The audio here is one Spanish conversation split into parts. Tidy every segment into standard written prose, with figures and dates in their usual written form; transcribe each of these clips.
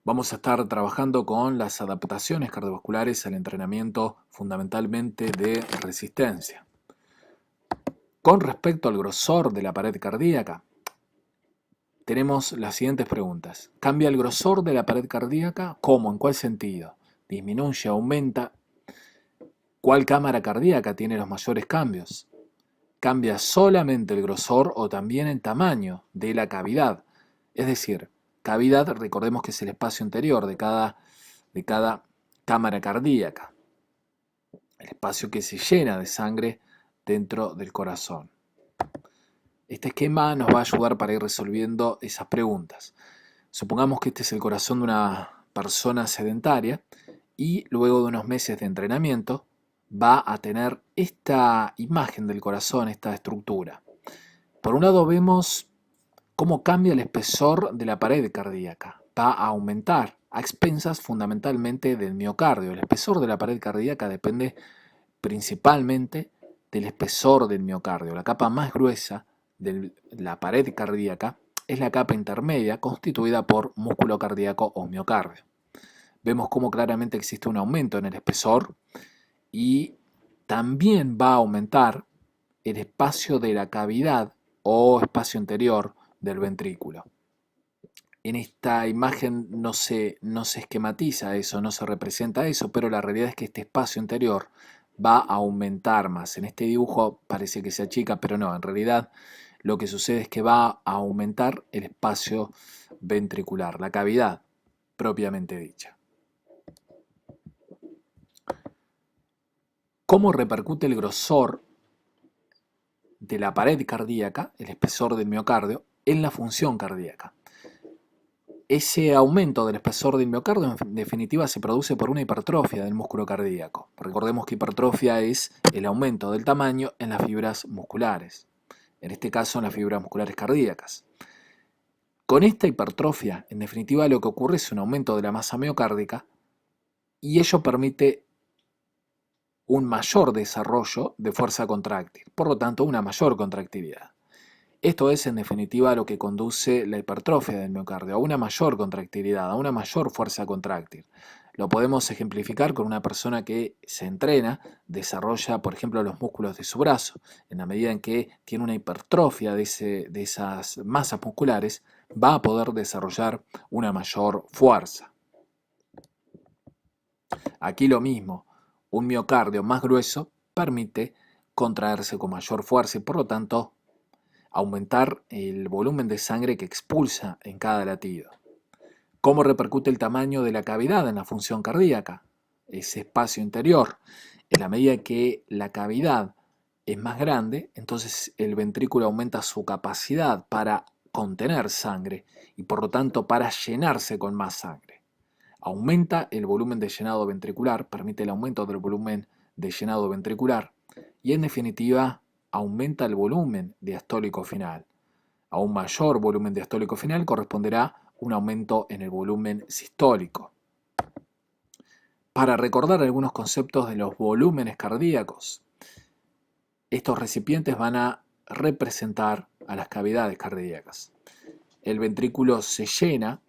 Vamos a estar trabajando con las adaptaciones cardiovasculares al entrenamiento fundamentalmente de resistencia. Con respecto al grosor de la pared cardíaca, tenemos las siguientes preguntas. ¿Cambia el grosor de la pared cardíaca? ¿Cómo? ¿En cuál sentido? ¿Disminuye? ¿Aumenta? ¿Cuál cámara cardíaca tiene los mayores cambios? ¿Cambia solamente el grosor o también el tamaño de la cavidad? Es decir, cavidad, recordemos que es el espacio interior de cada cámara cardíaca, el espacio que se llena de sangre dentro del corazón. Este esquema nos va a ayudar para ir resolviendo esas preguntas. Supongamos que este es el corazón de una persona sedentaria y luego de unos meses de entrenamiento va a tener esta imagen del corazón, esta estructura. Por un lado vemos cómo cambia el espesor de la pared cardíaca. Va a aumentar a expensas fundamentalmente del miocardio. El espesor de la pared cardíaca depende principalmente del espesor del miocardio. La capa más gruesa de la pared cardíaca es la capa intermedia constituida por músculo cardíaco o miocardio. Vemos cómo claramente existe un aumento en el espesor y también va a aumentar el espacio de la cavidad o espacio interior del ventrículo. En esta imagen no se esquematiza eso, no se representa eso, pero la realidad es que este espacio interior va a aumentar más. En este dibujo parece que se achica, pero no, en realidad lo que sucede es que va a aumentar el espacio ventricular, la cavidad propiamente dicha. ¿Cómo repercute el grosor de la pared cardíaca, el espesor del miocardio, en la función cardíaca? Ese aumento del espesor del miocardio en definitiva se produce por una hipertrofia del músculo cardíaco. Recordemos que hipertrofia es el aumento del tamaño en las fibras musculares, en este caso en las fibras musculares cardíacas. Con esta hipertrofia, en definitiva lo que ocurre es un aumento de la masa miocárdica y ello permite un mayor desarrollo de fuerza contráctil, por lo tanto una mayor contractilidad. Esto es en definitiva lo que conduce la hipertrofia del miocardio, a una mayor contractilidad, a una mayor fuerza contráctil. Lo podemos ejemplificar con una persona que se entrena, desarrolla por ejemplo los músculos de su brazo. En la medida en que tiene una hipertrofia de esas masas musculares, va a poder desarrollar una mayor fuerza. Aquí lo mismo, un miocardio más grueso permite contraerse con mayor fuerza y por lo tanto aumentar el volumen de sangre que expulsa en cada latido. ¿Cómo repercute el tamaño de la cavidad en la función cardíaca? Ese espacio interior. En la medida que la cavidad es más grande, entonces el ventrículo aumenta su capacidad para contener sangre y por lo tanto para llenarse con más sangre. Aumenta el volumen de llenado ventricular, permite el aumento del volumen de llenado ventricular y en definitiva aumenta el volumen diastólico final. A un mayor volumen diastólico final corresponderá un aumento en el volumen sistólico. Para recordar algunos conceptos de los volúmenes cardíacos, estos recipientes van a representar a las cavidades cardíacas. El ventrículo se llena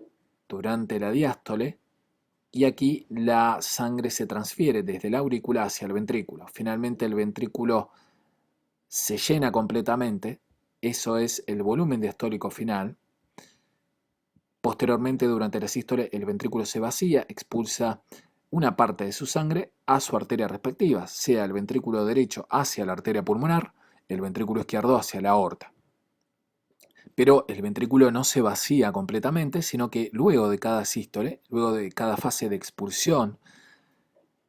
durante la diástole y aquí la sangre se transfiere desde la aurícula hacia el ventrículo. Finalmente el ventrículo se llena completamente, eso es el volumen diastólico final. Posteriormente, durante la sístole, el ventrículo se vacía, expulsa una parte de su sangre a su arteria respectiva, sea el ventrículo derecho hacia la arteria pulmonar, el ventrículo izquierdo hacia la aorta. Pero el ventrículo no se vacía completamente, sino que luego de cada sístole, luego de cada fase de expulsión,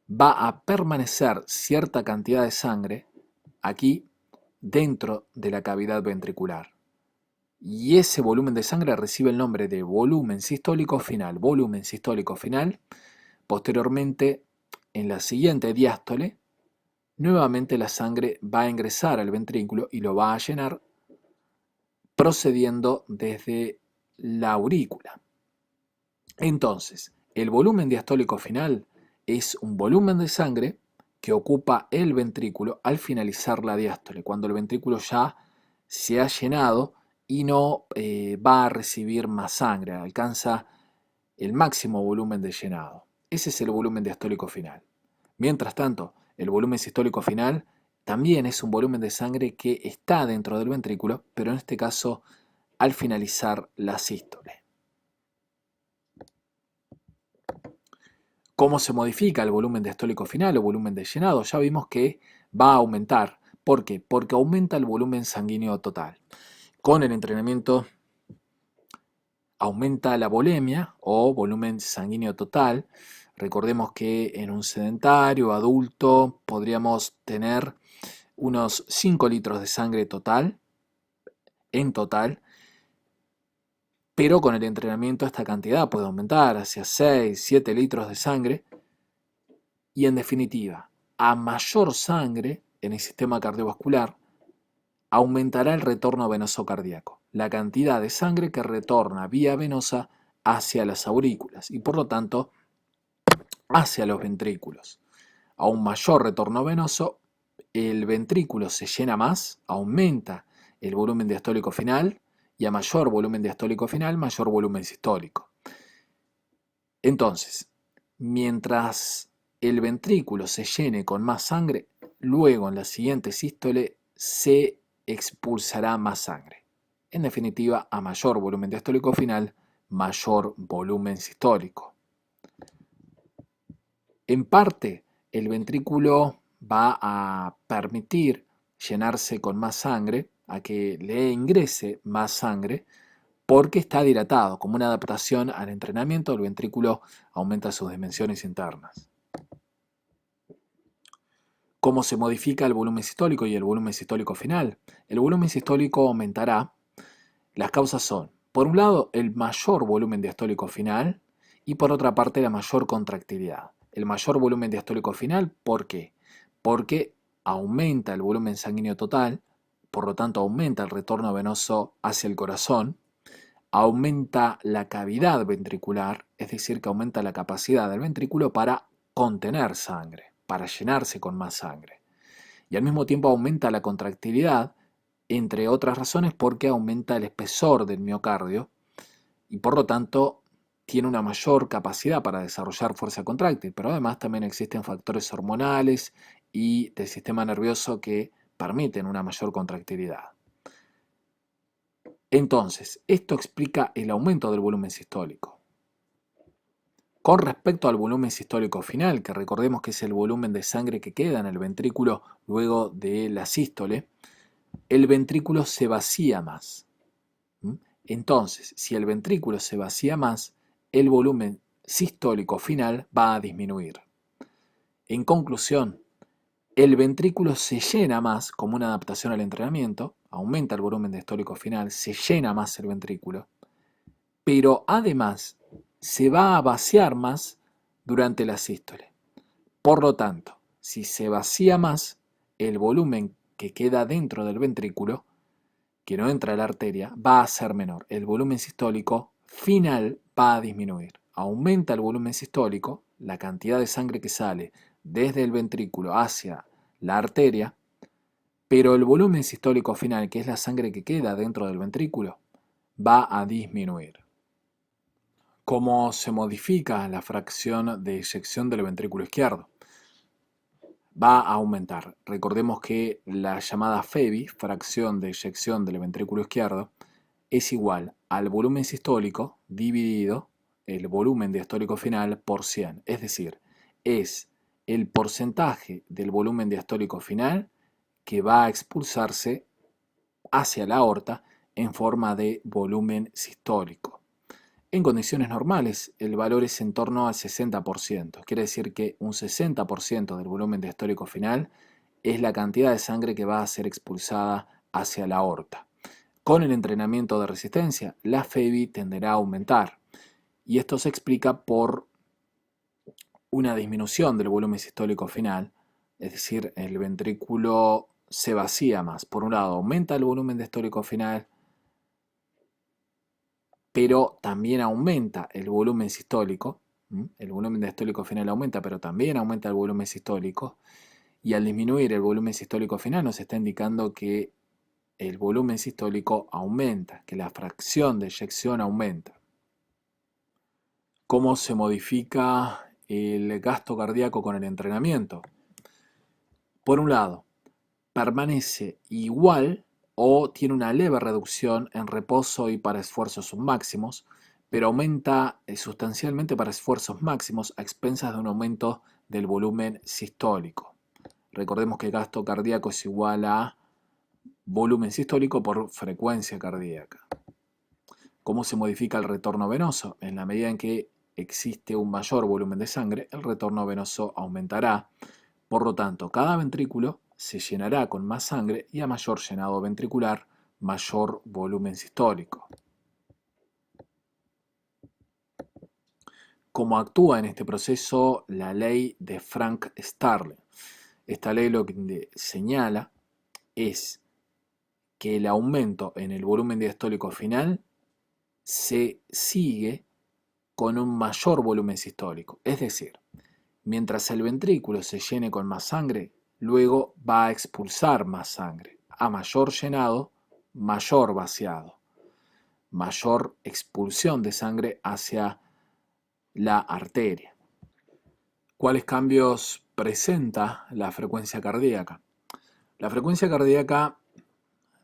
va a permanecer cierta cantidad de sangre aquí dentro de la cavidad ventricular. Y ese volumen de sangre recibe el nombre de volumen sistólico final. Volumen sistólico final. Posteriormente, en la siguiente diástole, nuevamente la sangre va a ingresar al ventrículo y lo va a llenar procediendo desde la aurícula. Entonces, el volumen diastólico final es un volumen de sangre que ocupa el ventrículo al finalizar la diástole, cuando el ventrículo ya se ha llenado y no va a recibir más sangre, alcanza el máximo volumen de llenado. Ese es el volumen diastólico final. Mientras tanto, el volumen sistólico final también es un volumen de sangre que está dentro del ventrículo, pero en este caso al finalizar la sístole. ¿Cómo se modifica el volumen diastólico final o volumen de llenado? Ya vimos que va a aumentar. ¿Por qué? Porque aumenta el volumen sanguíneo total. Con el entrenamiento aumenta la volemia o volumen sanguíneo total. Recordemos que en un sedentario adulto podríamos tener unos 5 litros de sangre en total, pero con el entrenamiento esta cantidad puede aumentar hacia 6, 7 litros de sangre y en definitiva, a mayor sangre en el sistema cardiovascular, aumentará el retorno venoso cardíaco, la cantidad de sangre que retorna vía venosa hacia las aurículas y por lo tanto hacia los ventrículos. A un mayor retorno venoso, el ventrículo se llena más, aumenta el volumen diastólico final y a mayor volumen diastólico final, mayor volumen sistólico. Entonces, mientras el ventrículo se llene con más sangre, luego en la siguiente sístole se expulsará más sangre. En definitiva, a mayor volumen diastólico final, mayor volumen sistólico. En parte, el ventrículo va a permitir llenarse con más sangre, a que le ingrese más sangre, porque está dilatado. Como una adaptación al entrenamiento, el ventrículo aumenta sus dimensiones internas. ¿Cómo se modifica el volumen sistólico y el volumen sistólico final? El volumen sistólico aumentará. Las causas son, por un lado, el mayor volumen diastólico final y por otra parte, la mayor contractilidad. El mayor volumen diastólico final, ¿por qué? Porque aumenta el volumen sanguíneo total, por lo tanto aumenta el retorno venoso hacia el corazón, aumenta la cavidad ventricular, es decir, que aumenta la capacidad del ventrículo para contener sangre, para llenarse con más sangre. Y al mismo tiempo aumenta la contractilidad, entre otras razones porque aumenta el espesor del miocardio y por lo tanto tiene una mayor capacidad para desarrollar fuerza contráctil, pero además también existen factores hormonales y del sistema nervioso que permiten una mayor contractilidad. Entonces, esto explica el aumento del volumen sistólico. Con respecto al volumen sistólico final, que recordemos que es el volumen de sangre que queda en el ventrículo luego de la sístole, el ventrículo se vacía más. Entonces, si el ventrículo se vacía más, el volumen sistólico final va a disminuir. En conclusión, el ventrículo se llena más como una adaptación al entrenamiento, aumenta el volumen diastólico final, se llena más el ventrículo, pero además se va a vaciar más durante la sístole. Por lo tanto, si se vacía más, el volumen que queda dentro del ventrículo, que no entra a la arteria, va a ser menor. El volumen sistólico final va a disminuir. Aumenta el volumen sistólico, la cantidad de sangre que sale desde el ventrículo hacia la arteria, pero el volumen sistólico final, que es la sangre que queda dentro del ventrículo, va a disminuir. ¿Cómo se modifica la fracción de eyección del ventrículo izquierdo? Va a aumentar. Recordemos que la llamada FEBI, fracción de eyección del ventrículo izquierdo, es igual al volumen sistólico dividido el volumen diastólico final por 100. Es decir, es el porcentaje del volumen diastólico final que va a expulsarse hacia la aorta en forma de volumen sistólico. En condiciones normales, el valor es en torno al 60%. Quiere decir que un 60% del volumen diastólico final es la cantidad de sangre que va a ser expulsada hacia la aorta. Con el entrenamiento de resistencia, la FEBI tenderá a aumentar. Y esto se explica por una disminución del volumen sistólico final, es decir, el ventrículo se vacía más. Por un lado, aumenta el volumen diastólico final, pero también aumenta el volumen sistólico. El volumen diastólico final aumenta, pero también aumenta el volumen sistólico. Y al disminuir el volumen sistólico final nos está indicando que el volumen sistólico aumenta, que la fracción de eyección aumenta. ¿Cómo se modifica el gasto cardíaco con el entrenamiento? Por un lado, permanece igual o tiene una leve reducción en reposo y para esfuerzos submáximos, pero aumenta sustancialmente para esfuerzos máximos a expensas de un aumento del volumen sistólico. Recordemos que el gasto cardíaco es igual a volumen sistólico por frecuencia cardíaca. ¿Cómo se modifica el retorno venoso? En la medida en que existe un mayor volumen de sangre, el retorno venoso aumentará. Por lo tanto, cada ventrículo se llenará con más sangre y a mayor llenado ventricular, mayor volumen sistólico. ¿Cómo actúa en este proceso la ley de Frank-Starling? Esta ley lo que señala es que el aumento en el volumen diastólico final se sigue con un mayor volumen sistólico. Es decir, mientras el ventrículo se llene con más sangre, luego va a expulsar más sangre. A mayor llenado, mayor vaciado, mayor expulsión de sangre hacia la arteria. ¿Cuáles cambios presenta la frecuencia cardíaca? La frecuencia cardíaca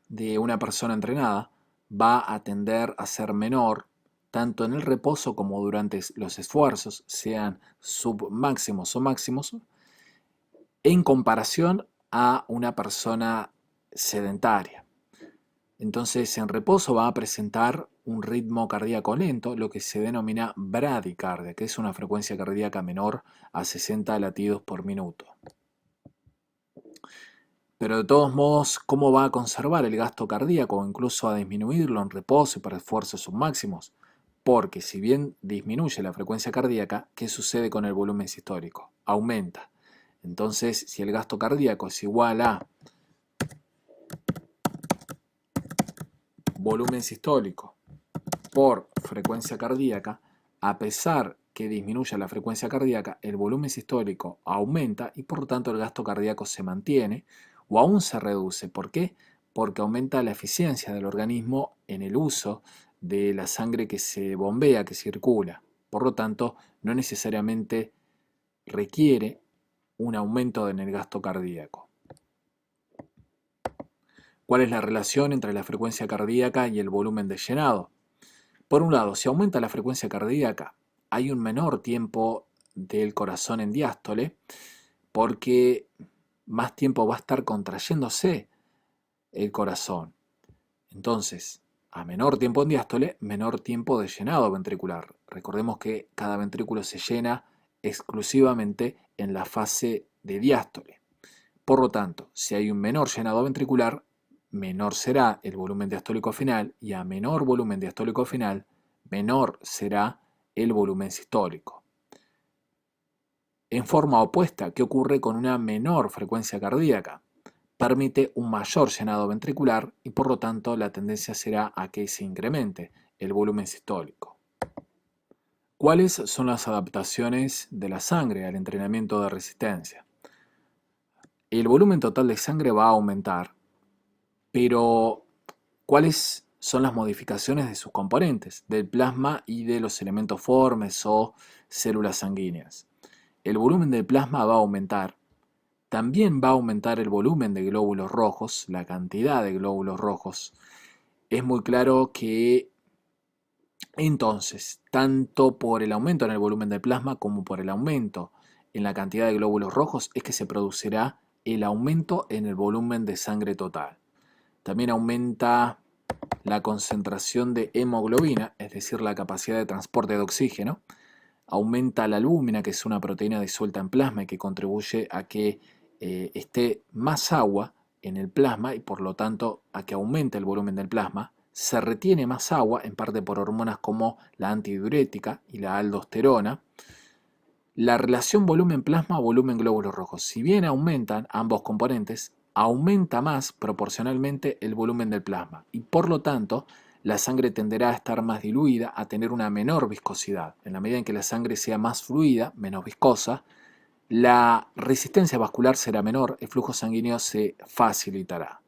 de una persona entrenada va a tender a ser menor tanto en el reposo como durante los esfuerzos, sean submáximos o máximos, en comparación a una persona sedentaria. Entonces, en reposo va a presentar un ritmo cardíaco lento, lo que se denomina bradicardia, que es una frecuencia cardíaca menor a 60 latidos por minuto. Pero de todos modos, ¿cómo va a conservar el gasto cardíaco o incluso a disminuirlo en reposo y para esfuerzos submáximos? Porque si bien disminuye la frecuencia cardíaca, ¿qué sucede con el volumen sistólico? Aumenta. Entonces, si el gasto cardíaco es igual a volumen sistólico por frecuencia cardíaca, a pesar que disminuya la frecuencia cardíaca, el volumen sistólico aumenta y por lo tanto el gasto cardíaco se mantiene o aún se reduce. ¿Por qué? Porque aumenta la eficiencia del organismo en el uso de la sangre que se bombea, que circula. Por lo tanto, no necesariamente requiere un aumento en el gasto cardíaco. ¿Cuál es la relación entre la frecuencia cardíaca y el volumen de llenado? Por un lado, si aumenta la frecuencia cardíaca, hay un menor tiempo del corazón en diástole porque más tiempo va a estar contrayéndose el corazón. Entonces, a menor tiempo en diástole, menor tiempo de llenado ventricular. Recordemos que cada ventrículo se llena exclusivamente en la fase de diástole. Por lo tanto, si hay un menor llenado ventricular, menor será el volumen diastólico final y a menor volumen diastólico final, menor será el volumen sistólico. En forma opuesta, ¿qué ocurre con una menor frecuencia cardíaca? Permite un mayor llenado ventricular y por lo tanto la tendencia será a que se incremente el volumen sistólico. ¿Cuáles son las adaptaciones de la sangre al entrenamiento de resistencia? El volumen total de sangre va a aumentar, pero ¿cuáles son las modificaciones de sus componentes, del plasma y de los elementos formes o células sanguíneas? El volumen del plasma va a aumentar. También va a aumentar el volumen de glóbulos rojos, la cantidad de glóbulos rojos. Es muy claro que entonces, tanto por el aumento en el volumen del plasma como por el aumento en la cantidad de glóbulos rojos es que se producirá el aumento en el volumen de sangre total. También aumenta la concentración de hemoglobina, es decir, la capacidad de transporte de oxígeno. Aumenta la albúmina, que es una proteína disuelta en plasma y que contribuye a que esté más agua en el plasma y por lo tanto a que aumente el volumen del plasma. Se retiene más agua, en parte por hormonas como la antidiurética y la aldosterona. La relación volumen-plasma, volumen-glóbulos rojos. Si bien aumentan ambos componentes, aumenta más proporcionalmente el volumen del plasma y por lo tanto la sangre tenderá a estar más diluida, a tener una menor viscosidad. En la medida en que la sangre sea más fluida, menos viscosa, la resistencia vascular será menor, el flujo sanguíneo se facilitará.